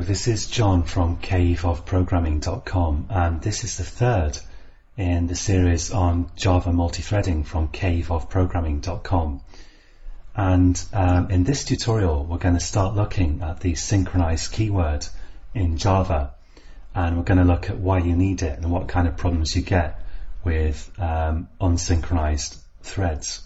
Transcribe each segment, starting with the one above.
this is John from caveofprogramming.com, and this is the third in the series on Java multithreading from caveofprogramming.com. And in this tutorial we're going to start looking at the synchronized keyword in Java, and we're going to look at why you need it and what kind of problems you get with unsynchronized threads.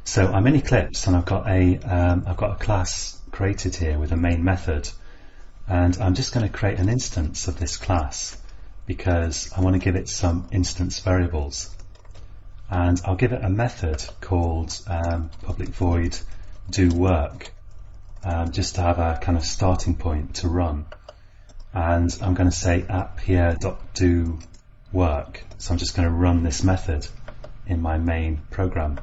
So I'm in Eclipse, and I've got a class created here with a main method, and I'm just going to create an instance of this class because I want to give it some instance variables, and I'll give it a method called public void do work, just to have a kind of starting point to run. And I'm going to say app here.do work, so I'm just going to run this method in my main program.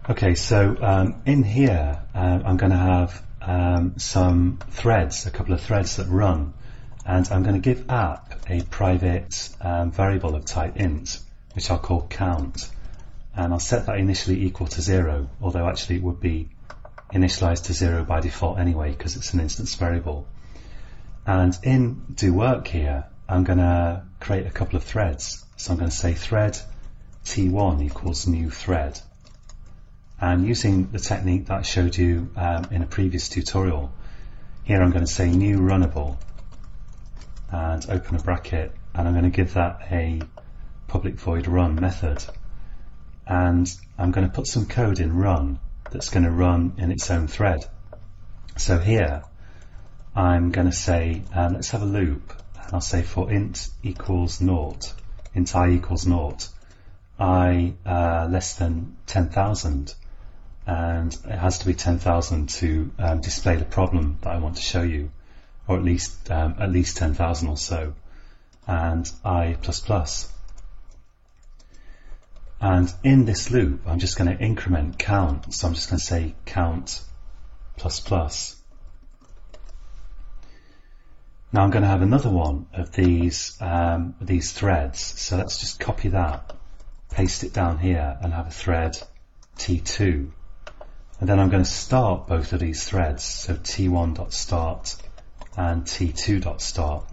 Okay, so in here I'm going to have some threads, a couple of threads that run, and I'm going to give app a private variable of type int, which I'll call count, and I'll set that initially equal to 0, although actually it would be initialized to 0 by default anyway because it's an instance variable. And in do work here I'm going to create a couple of threads, so I'm going to say thread t1 equals new thread. And using the technique that I showed you in a previous tutorial, here I'm going to say new runnable and open a bracket, and I'm going to give that a public void run method, and I'm going to put some code in run that's going to run in its own thread. So here I'm going to say let's have a loop, and I'll say for int equals 0, int I equals 0, I less than 10,000, and it has to be 10,000 to display the problem that I want to show you, or at least 10,000 or so, and I++. And in this loop I'm just going to increment count, so I'm just going to say count ++. Now I'm going to have another one of these threads, so let's just copy that, paste it down here, and have a thread t2. And then I'm going to start both of these threads, so t1.start and t2.start.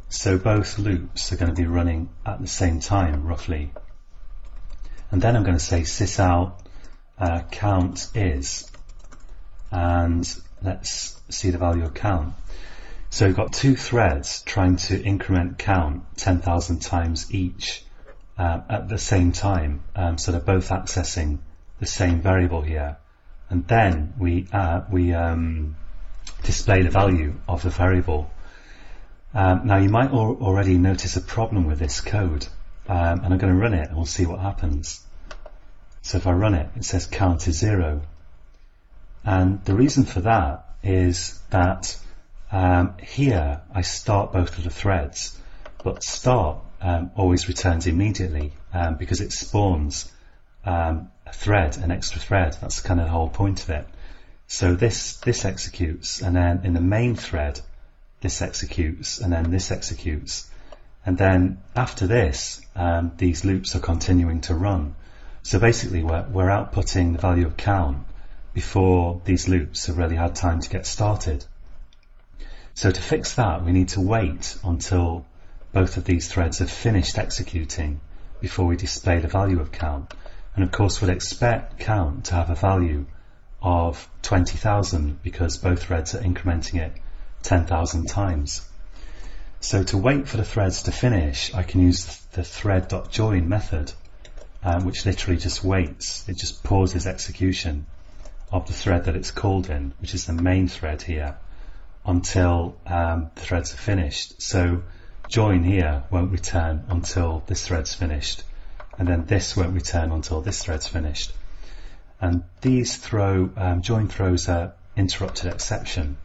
So both loops are going to be running at the same time, roughly. And then I'm going to say sysout count is, and let's see the value of count. So we've got two threads trying to increment count 10,000 times each at the same time, so they're both accessing the same variable here. And then we display the value of the variable. Now you might already notice a problem with this code, and I'm going to run it and we'll see what happens. So if I run it, it says count is 0, and the reason for that is that here I start both of the threads, but start always returns immediately because it spawns a thread, an extra thread. That's kind of the whole point of it. So this executes, and then in the main thread this executes, and then this executes, and then after this these loops are continuing to run. So basically we're outputting the value of count before these loops have really had time to get started. So to fix that we need to wait until both of these threads have finished executing before we display the value of count. And of course we'll expect count to have a value of 20,000 because both threads are incrementing it 10,000 times. So to wait for the threads to finish, I can use the thread.join method, which literally just waits. It just pauses execution of the thread that it's called in, which is the main thread here, until the threads are finished. So join here won't return until this thread's finished, and then this won't return until this thread's finished. And these join throws are interrupted exception,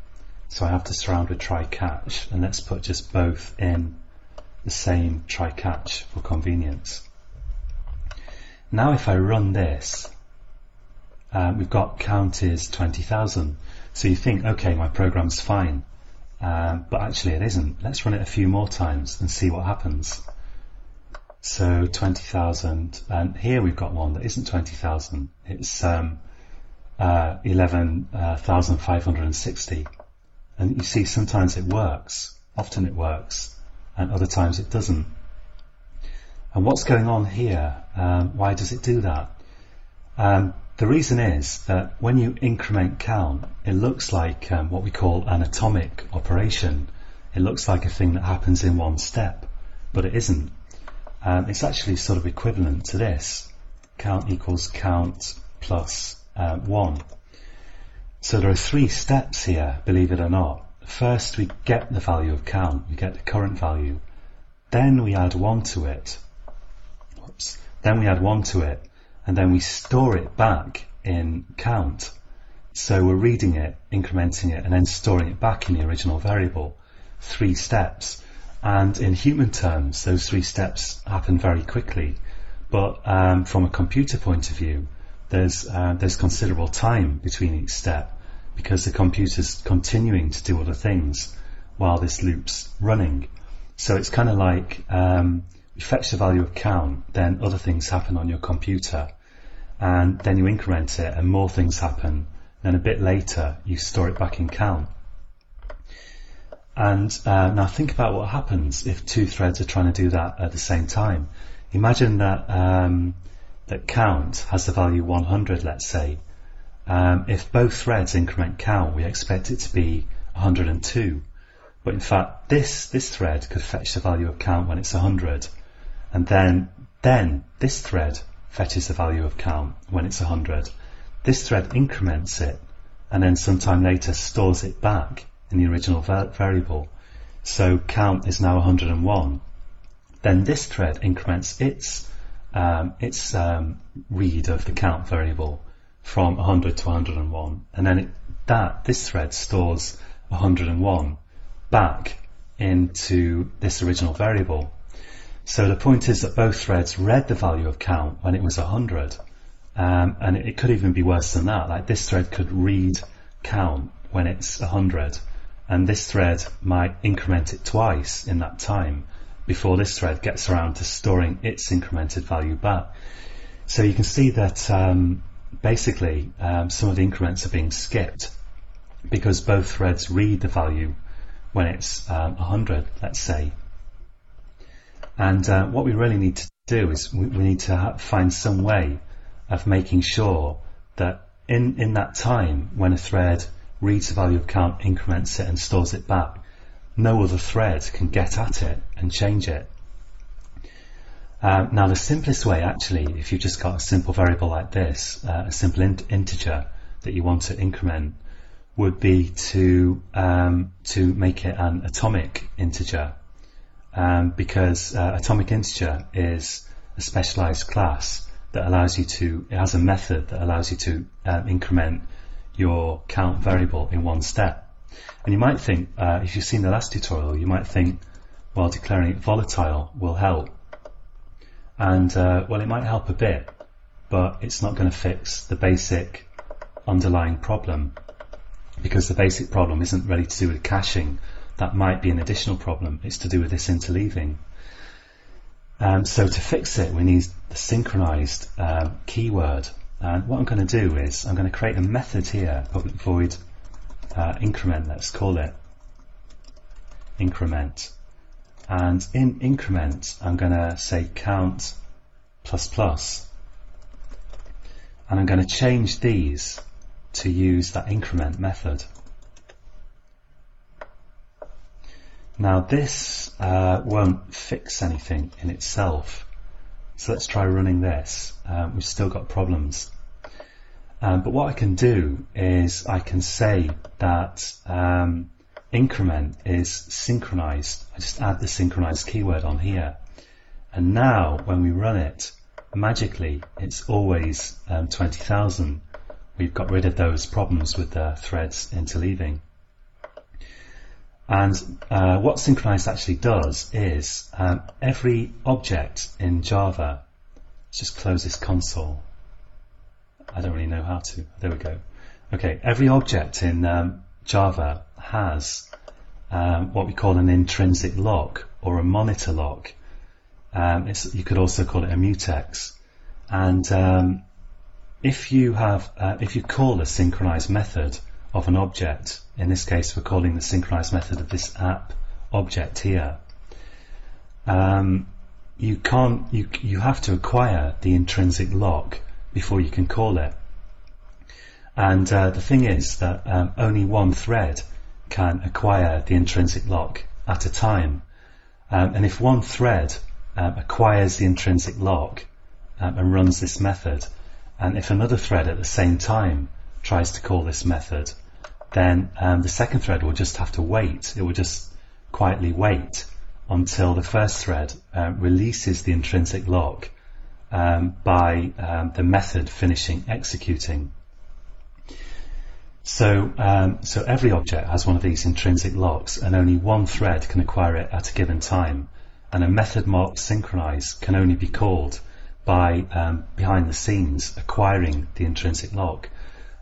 so I have to surround with try catch, and let's put just both in the same try catch for convenience. Now if I run this, we've got count is 20,000, so you think, okay, my program's fine, but actually it isn't. Let's run it a few more times and see what happens. So 20,000, and here we've got one that isn't 20,000. It's 11,560. And you see sometimes it works, often it works, and other times it doesn't. And what's going on here? Why does it do that? The reason is that when you increment count, it looks like what we call an atomic operation. It looks like a thing that happens in one step, but it isn't. It's actually sort of equivalent to this. Count equals count plus 1. So there are 3 steps here, believe it or not. First we get the value of count, we get the current value. Then we add 1 to it. Whoops. Then we add 1 to it, and then we store it back in count. So we're reading it, incrementing it, and then storing it back in the original variable. 3 steps. And in human terms, those 3 steps happen very quickly. But from a computer point of view, there's considerable time between each step, because the computer's continuing to do other things while this loop's running. So it's kind of like you fetch the value of count, then other things happen on your computer, and then you increment it and more things happen, then a bit later you store it back in count. And now think about what happens if 2 threads are trying to do that at the same time. Imagine that that count has the value 100, let's say. If both threads increment count, we expect it to be 102. But in fact, this thread could fetch the value of count when it's 100. And then this thread fetches the value of count when it's 100. This thread increments it, and then sometime later stores it back in the original variable. So count is now 101. Then this thread increments its read of the count variable from 100 to 101, and then this thread stores 101 back into this original variable. So the point is that both threads read the value of count when it was 100, and it could even be worse than that. Like this thread could read count when it's 100, and this thread might increment it twice in that time before this thread gets around to storing its incremented value back. So you can see that basically some of the increments are being skipped because both threads read the value when it's 100, let's say. And what we really need to do is we need to find some way of making sure that in that time when a thread reads the value of count, increments it and stores it back, no other thread can get at it and change it. Now the simplest way, actually, if you've just got a simple variable like this, a simple integer that you want to increment, would be to make it an atomic integer, because atomic integer is a specialized class that allows you to, it has a method that allows you to increment your count variable in one step. And you might think, if you've seen the last tutorial, you might think, well, declaring it volatile will help. And well, it might help a bit, but it's not going to fix the basic underlying problem, because the basic problem isn't really to do with caching. That might be an additional problem. It's to do with this interleaving. So to fix it, we need the synchronized keyword. And what I'm going to do is I'm going to create a method here, public void increment, let's call it increment. And in increment, I'm going to say count plus plus, and I'm going to change these to use that increment method. Now this won't fix anything in itself, so let's try running this. We've still got problems. But what I can do is I can say that increment is synchronized. I just add the synchronized keyword on here, and now when we run it, magically it's always 20,000. We've got rid of those problems with the threads interleaving. And what synchronized actually does is every object in Java, let's just close this console. I don't really know how to. There we go. Okay, every object in Java has what we call an intrinsic lock or a monitor lock. You could also call it a mutex. And if you call a synchronized method of an object, in this case we're calling the synchronized method of this app object here, you have to acquire the intrinsic lock before you can call it. And the thing is that only one thread can acquire the intrinsic lock at a time. And if one thread acquires the intrinsic lock and runs this method, and if another thread at the same time tries to call this method, then the second thread will just have to wait. It will just quietly wait until the first thread releases the intrinsic lock by the method finishing executing. So every object has one of these intrinsic locks, and only one thread can acquire it at a given time. And a method marked synchronize can only be called by behind the scenes acquiring the intrinsic lock,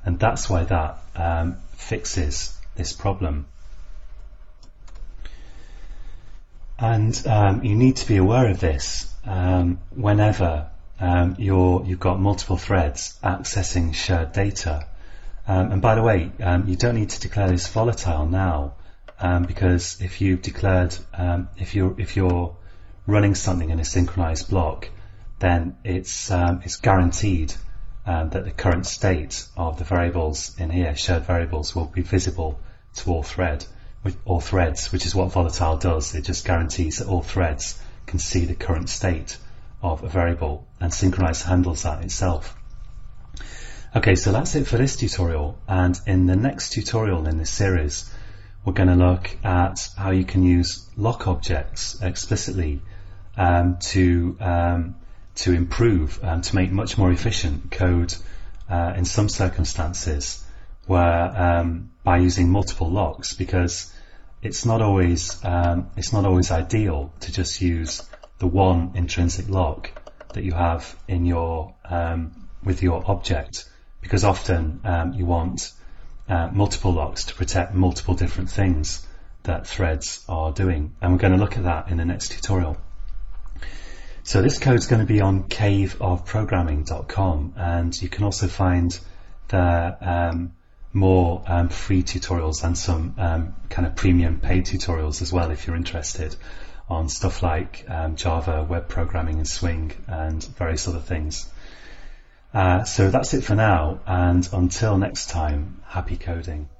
and that's why that fixes this problem. And you need to be aware of this whenever you've got multiple threads accessing shared data. And by the way, you don't need to declare this volatile now, because if you've declared, if you're running something in a synchronized block, then it's guaranteed that the current state of the variables in here, shared variables, will be visible to all threads, which is what volatile does. It just guarantees that all threads can see the current state of a variable, and Synchronized handles that itself. Okay, so that's it for this tutorial, and in the next tutorial in this series we're going to look at how you can use lock objects explicitly to improve and to make much more efficient code in some circumstances where by using multiple locks, because it's not always ideal to just use the one intrinsic lock that you have in your with your object, because often you want multiple locks to protect multiple different things that threads are doing, and we're going to look at that in the next tutorial. So this code is going to be on caveofprogramming.com, and you can also find the more free tutorials and some kind of premium paid tutorials as well, if you're interested, on stuff like Java, web programming and Swing and various other things. So that's it for now, and until next time, happy coding.